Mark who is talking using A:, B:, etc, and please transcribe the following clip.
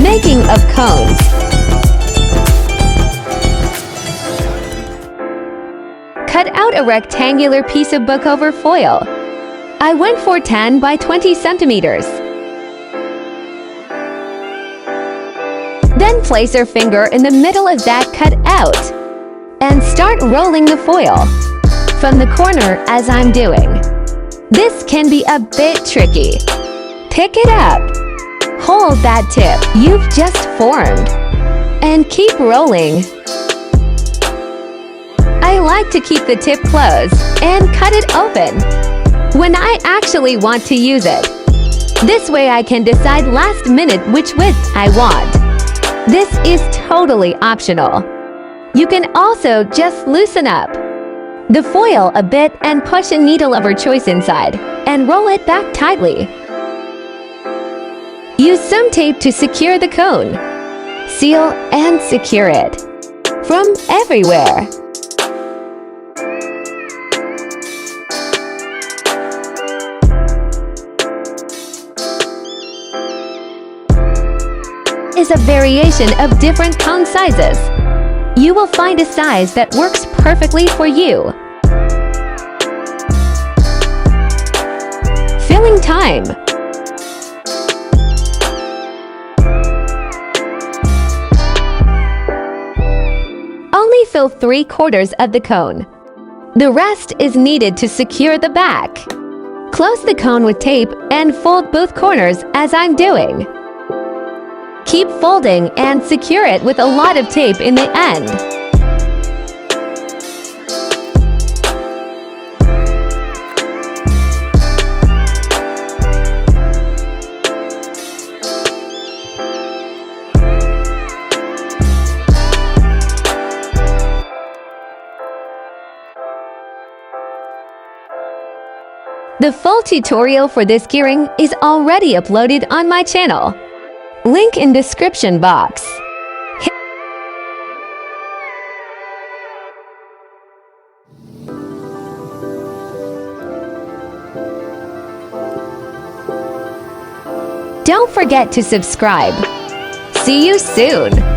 A: Making of cones. Cut out a rectangular piece of book over foil. I went for 10 by 20 centimeters. Then place your finger in the middle of that cut out and start rolling the foil from the corner as I'm doing. This can be a bit tricky. Pick it up. Hold that tip you've just formed and keep rolling. I like to keep the tip closed and cut it open when I actually want to use it. This way I can decide last minute which width I want. This is totally optional. You can also just loosen up the foil a bit and push a needle of your choice inside and roll it back tightly. Use some tape to secure the cone. Seal and secure it from everywhere. Is a variation of different cone sizes. You will find a size that works perfectly for you. Filling time. Only fill 3/4 of the cone. The rest is needed to secure the back. Close the cone with tape and fold both corners as I'm doing. Keep folding and secure it with a lot of tape in the end. The full tutorial for this gearing is already uploaded on my channel. Link in description box. Don't forget to subscribe. See you soon!